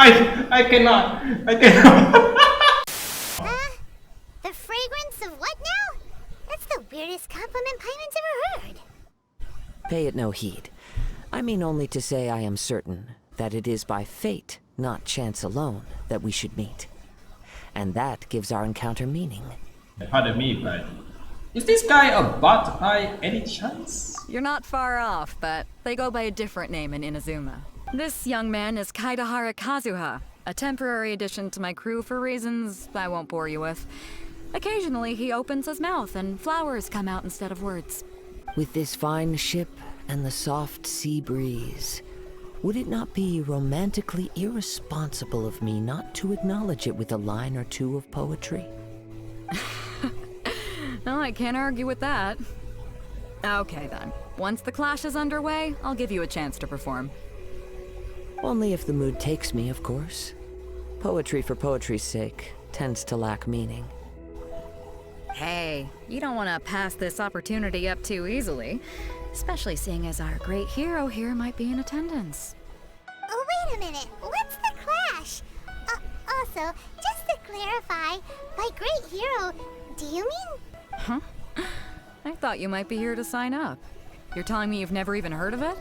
I cannot. I cannot. The fragrance of what now? That's the weirdest compliment Paimon's ever heard. Pay it no heed. I mean only to say I am certain that it is by fate, not chance alone, that we should meet. And that gives our encounter meaning. Pardon me, but is this guy a bot by any chance? You're not far off, but they go by a different name in Inazuma. This young man is Kaidahara Kazuha, a temporary addition to my crew for reasons I won't bore you with. Occasionally, he opens his mouth and flowers come out instead of words. With this fine ship and the soft sea breeze, would it not be romantically irresponsible of me not to acknowledge it with a line or two of poetry? No, I can't argue with that. Okay then. Once the clash is underway, I'll give you a chance to perform. Only if the mood takes me, of course. Poetry for poetry's sake tends to lack meaning. Hey, you don't want to pass this opportunity up too easily, especially seeing as our great hero here might be in attendance. Oh, wait a minute. What's the clash? Also, just to clarify, by great hero, do you mean? Huh? I thought you might be here to sign up. You're telling me you've never even heard of it?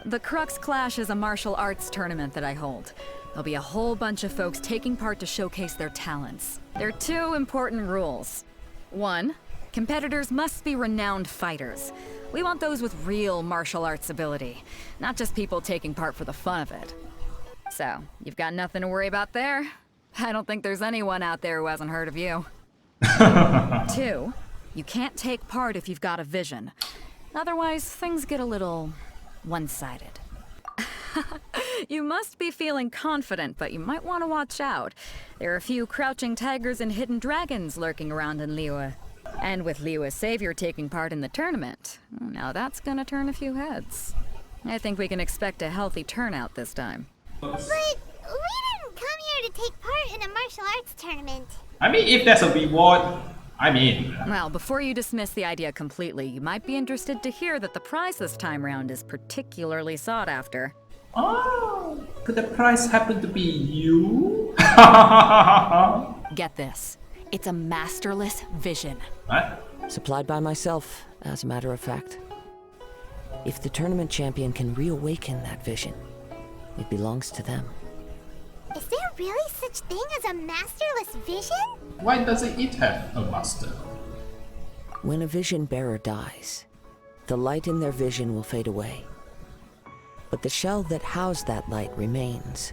The Crux Clash is a martial arts tournament that I hold. There'll be a whole bunch of folks taking part to showcase their talents. There are two important rules. 1, competitors must be renowned fighters. We want those with real martial arts ability, not just people taking part for the fun of it. So, you've got nothing to worry about there. I don't think there's anyone out there who hasn't heard of you. 2, you can't take part if you've got a vision. Otherwise, things get a little one-sided. You must be feeling confident, but you might want to watch out. There are a few crouching tigers and hidden dragons lurking around in Liyue. And with Liyue's savior taking part in the tournament, now that's gonna turn a few heads. I think we can expect a healthy turnout this time. But we didn't come here to take part in a martial arts tournament. I mean, if there's a reward, I mean. Well, before you dismiss the idea completely, you might be interested to hear that the prize this time round is particularly sought after. Oh, could the prize happen to be you? Get this. It's a masterless vision. What? Supplied by myself, as a matter of fact. If the tournament champion can reawaken that vision, it belongs to them. Is there really such thing as a masterless vision? Why doesn't it have a master? When a vision bearer dies, the light in their vision will fade away. But the shell that housed that light remains.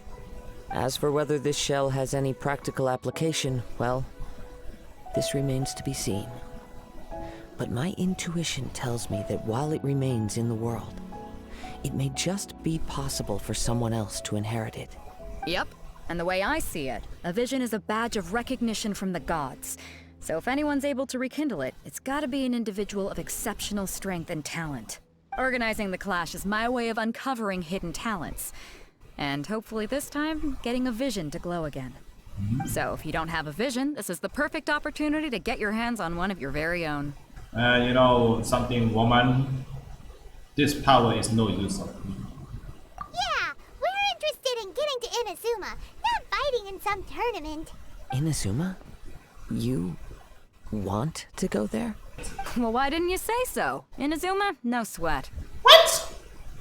As for whether this shell has any practical application, well, this remains to be seen. But my intuition tells me that while it remains in the world, it may just be possible for someone else to inherit it. Yep. And the way I see it, a vision is a badge of recognition from the gods. So if anyone's able to rekindle it, it's gotta be an individual of exceptional strength and talent. Organizing the clash is my way of uncovering hidden talents. And hopefully this time, getting a vision to glow again. So if you don't have a vision, this is the perfect opportunity to get your hands on one of your very own. You know something, woman? This power is no use of me. Yeah, we're interested in getting to Inazuma, not fighting in some tournament. Inazuma? You want to go there? Well, why didn't you say so? Inazuma, no sweat. What?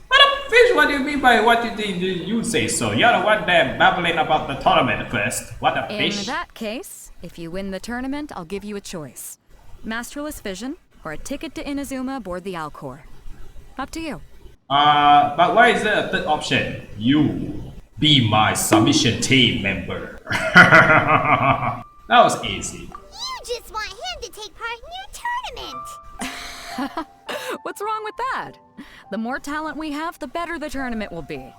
What a fish, what do you mean by what you say so? You're the one there babbling about the tournament first. What a fish. In that case, if you win the tournament, I'll give you a choice. Masterless vision, or a ticket to Inazuma aboard the Alcor. Up to you. But why is there a third option? You be my submission team member. That was easy. You just want him to take part in your tournament. What's wrong with that? The more talent we have, the better the tournament will be.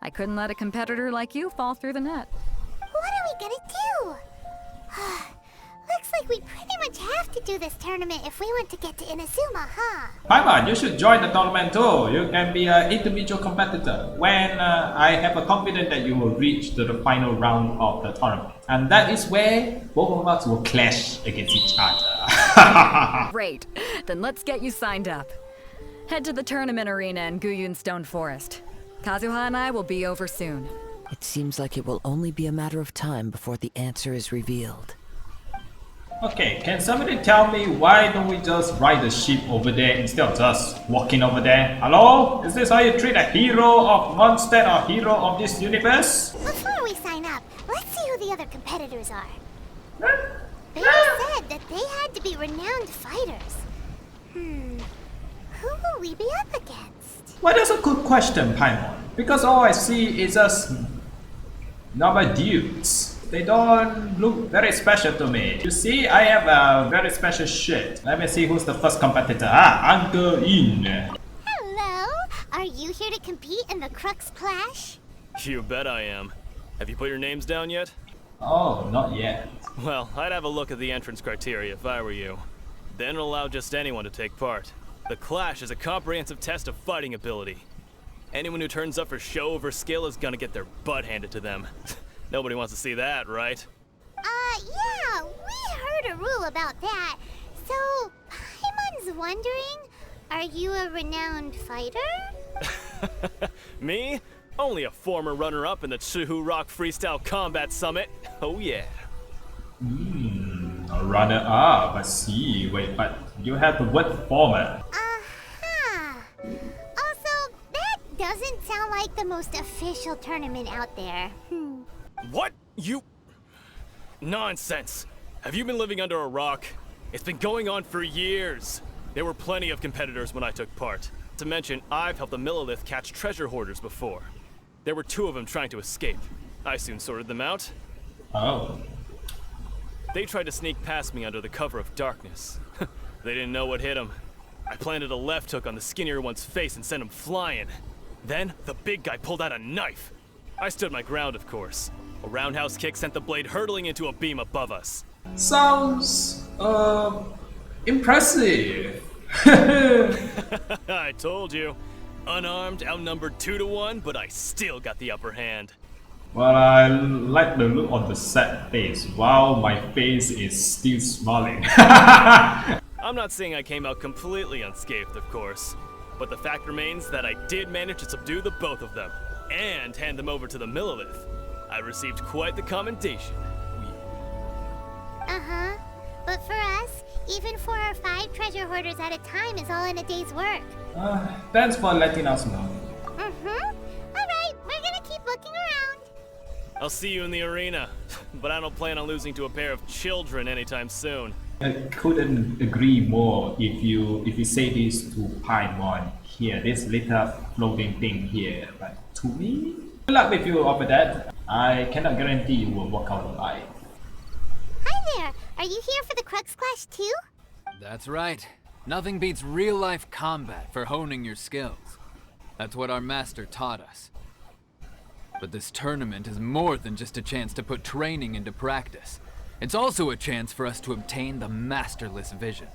I couldn't let a competitor like you fall through the net. What are we gonna do? Looks like we pretty much have to do this tournament if we want to get to Inazuma, huh? Paimon, you should join the tournament too. You can be an individual competitor. When I have a confidence that you will reach to the final round of the tournament. And that is where both of us will clash against each other. Great. Then let's get you signed up. Head to the tournament arena in Guyun Stone Forest. Kazuha and I will be over soon. It seems like it will only be a matter of time before the answer is revealed. Okay, can somebody tell me why don't we just ride the ship over there instead of just walking over there? Hello? Is this how you treat a hero of Mondstadt or hero of this universe? Before we sign up, let's see who the other competitors are. They said that they had to be renowned fighters. Who will we be up against? Well, that's a good question, Paimon. Because all I see is just normal dudes. They don't look very special to me. You see, I have a very special shit. Let me see who's the first competitor. Uncle In. Hello! Are you here to compete in the Crux Clash? You bet I am. Have you put your names down yet? Oh, not yet. Well, I'd have a look at the entrance criteria if I were you. Then allow just anyone to take part. The Clash is a comprehensive test of fighting ability. Anyone who turns up for show over skill is gonna get their butt handed to them. Nobody wants to see that, right? Yeah, we heard a rule about that. So, Paimon's wondering, are you a renowned fighter? Me? Only a former runner-up in the Chihu Rock Freestyle Combat Summit. Oh yeah. A runner-up, I see. Wait, but you have the word former. Also, that doesn't sound like the most official tournament out there. What? You... Nonsense. Have you been living under a rock? It's been going on for years. There were plenty of competitors when I took part. To mention, I've helped the Millilith catch treasure hoarders before. There were 2 of them trying to escape. I soon sorted them out. Oh. They tried to sneak past me under the cover of darkness. They didn't know what hit them. I planted a left hook on the skinnier one's face and sent him flying. Then, the big guy pulled out a knife. I stood my ground, of course. A roundhouse kick sent the blade hurtling into a beam above us. Sounds, impressive. I told you. Unarmed, outnumbered 2 to 1, but I still got the upper hand. Well, I like the look on the sad face. Wow, my face is still smiling. I'm not saying I came out completely unscathed, of course. But the fact remains that I did manage to subdue the both of them, and hand them over to the Millilith. I received quite the commendation. But for us, even 4 or 5 treasure hoarders at a time is all in a day's work. Thanks for letting us know. Alright, we're gonna keep looking around. I'll see you in the arena, but I don't plan on losing to a pair of children anytime soon. I couldn't agree more if you say this to Paimon here, this little floating thing here. But to me, good luck with you over that. I cannot guarantee you will walk out alive. Hi there, are you here for the Crux Clash too? That's right. Nothing beats real-life combat for honing your skills. That's what our master taught us. But this tournament is more than just a chance to put training into practice. It's also a chance for us to obtain the masterless vision.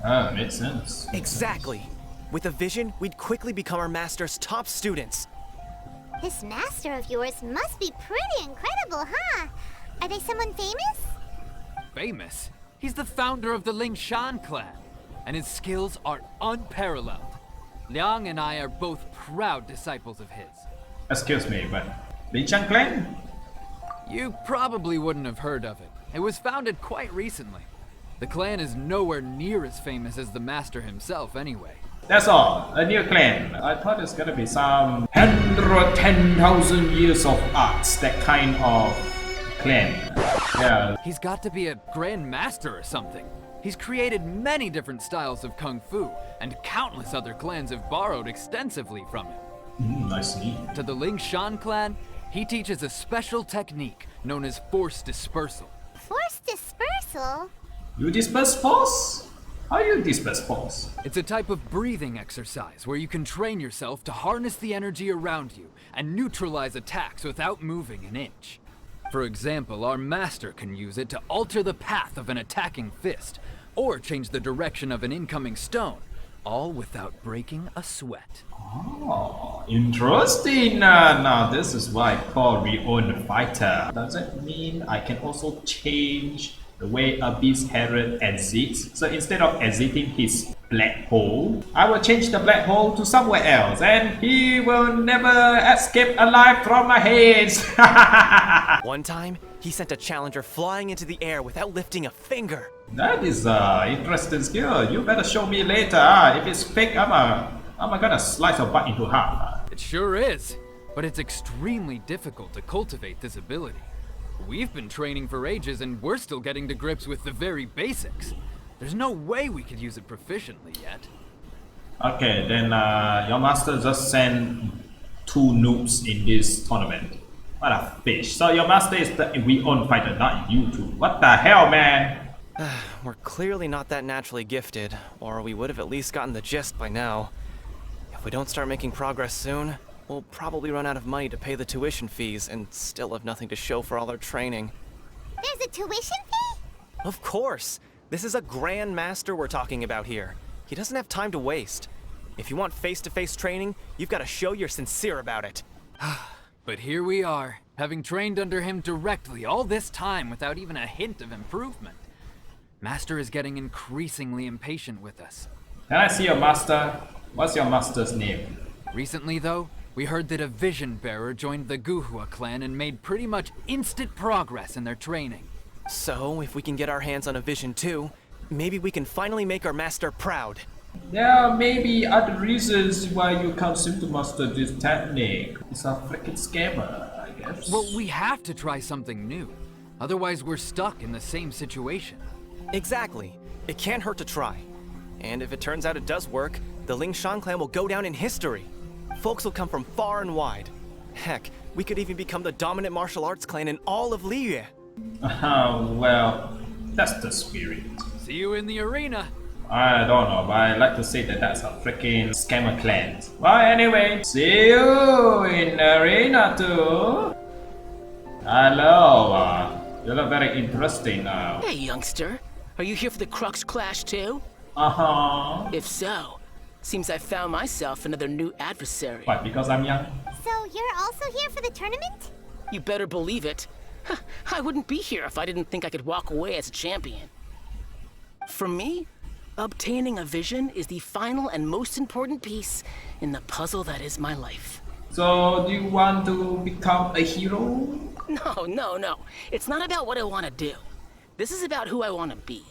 Ah, makes sense. Exactly. With a vision, we'd quickly become our master's top students. This master of yours must be pretty incredible, huh? Are they someone famous? Famous? He's the founder of the Lingshan clan, and his skills are unparalleled. Liang and I are both proud disciples of his. Excuse me, but Lingshan clan? You probably wouldn't have heard of it. It was founded quite recently. The clan is nowhere near as famous as the master himself anyway. That's all, a new clan. I thought it's gonna be some 110,000 years of arts, that kind of clan. Yeah. He's got to be a grand master or something. He's created many different styles of kung fu, and countless other clans have borrowed extensively from him. I see. To the Lingshan clan, he teaches a special technique known as force dispersal. Force dispersal? You disperse force? How you disperse force? It's a type of breathing exercise where you can train yourself to harness the energy around you and neutralize attacks without moving an inch. For example, our master can use it to alter the path of an attacking fist, or change the direction of an incoming stone, all without breaking a sweat. Oh, interesting. Now this is why I call Rion fighter. Does that mean I can also change the way a beast Herod exits. So instead of exiting his black hole, I will change the black hole to somewhere else, and he will never escape alive from my hands. One time, he sent a challenger flying into the air without lifting a finger. That is interesting skill. You better show me later. If it's fake, I'm gonna slice your butt into half. It sure is, but it's extremely difficult to cultivate this ability. We've been training for ages and we're still getting to grips with the very basics. There's no way we could use it proficiently yet. Okay, then your master just sent 2 noobs in this tournament. What a fish. So your master is the we-own fighter, not you two. What the hell, man? We're clearly not that naturally gifted, or we would have at least gotten the gist by now. If we don't start making progress soon, we'll probably run out of money to pay the tuition fees and still have nothing to show for all our training. There's a tuition fee? Of course! This is a Grand Master we're talking about here. He doesn't have time to waste. If you want face-to-face training, you've got to show you're sincere about it. But here we are, having trained under him directly all this time without even a hint of improvement. Master is getting increasingly impatient with us. Can I see your master? What's your master's name? Recently, though, we heard that a Vision Bearer joined the Guhua clan and made pretty much instant progress in their training. So, if we can get our hands on a Vision too, maybe we can finally make our master proud. There may be other reasons why you can't seem to master this technique. It's a freaking scammer, I guess. Well, we have to try something new. Otherwise, we're stuck in the same situation. Exactly. It can't hurt to try. And if it turns out it does work, the Lingshan clan will go down in history. Folks will come from far and wide. Heck, we could even become the dominant martial arts clan in all of Liyue. Well, that's the spirit. See you in the arena. I don't know, but I like to say that that's a freaking scammer clan. Well, anyway, see you in the arena too. Hello, you look very interesting now. Hey, youngster. Are you here for the Crux Clash too? Uh-huh. If so, seems I found myself another new adversary. What, because I'm young? So you're also here for the tournament? You better believe it. I wouldn't be here if I didn't think I could walk away as a champion. For me, obtaining a vision is the final and most important piece in the puzzle that is my life. So, do you want to become a hero? No. It's not about what I want to do. This is about who I want to be.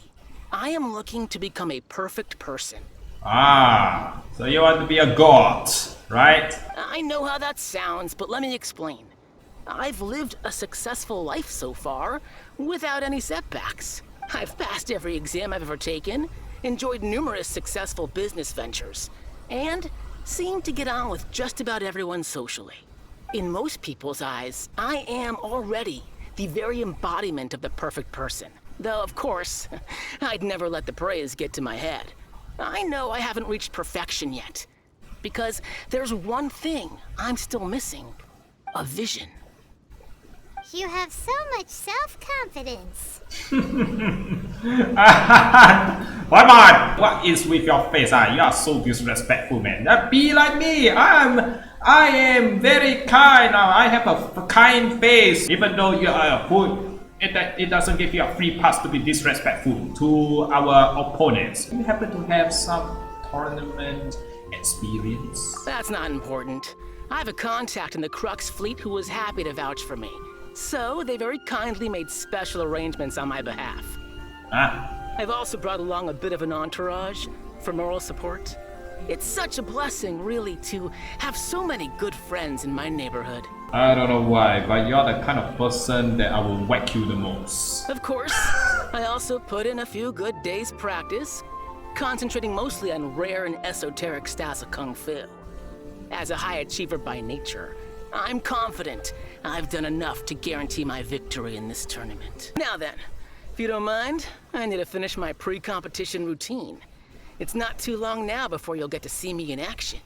I am looking to become a perfect person. Ah, so you want to be a god, right? I know how that sounds, but let me explain. I've lived a successful life so far, without any setbacks. I've passed every exam I've ever taken, enjoyed numerous successful business ventures, and seemed to get on with just about everyone socially. In most people's eyes, I am already the very embodiment of the perfect person. Though, of course, I'd never let the praise get to my head. I know I haven't reached perfection yet, because there's one thing I'm still missing: a vision. You have so much self-confidence. What is with your face? You are so disrespectful, man. Be like me. I am very kind. I have a kind face. Even though you are a fool, it doesn't give you a free pass to be disrespectful to our opponents. You happen to have some tournament experience? That's not important. I have a contact in the Crux fleet who was happy to vouch for me. So they very kindly made special arrangements on my behalf. I've also brought along a bit of an entourage for moral support. It's such a blessing, really, to have so many good friends in my neighborhood. I don't know why, but you're the kind of person that I will whack you the most. Of course, I also put in a few good days' practice, concentrating mostly on rare and esoteric styles of Kung Fu. As a high achiever by nature, I'm confident I've done enough to guarantee my victory in this tournament. Now then, if you don't mind, I need to finish my pre-competition routine. It's not too long now before you'll get to see me in action.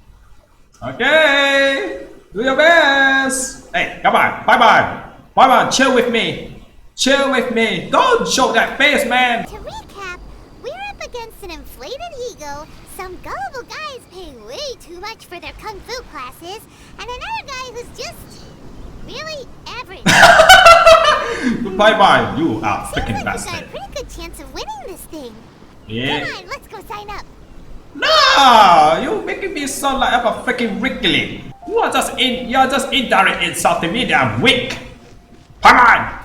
Okay, do your best. Hey, come on, bye-bye, chill with me. Don't show that face, man. To recap, we're up against an inflated ego, some gullible guys paying way too much for their kung fu classes, and another guy who's just really average. Bye bye. You are Seems freaking like we got a bastard. pretty good chance of winning this thing. Yeah. Come on, let's go sign up. No, you making me sound like I'm a freaking Wrigley. You're just indirect insulting me that I'm weak. Come on.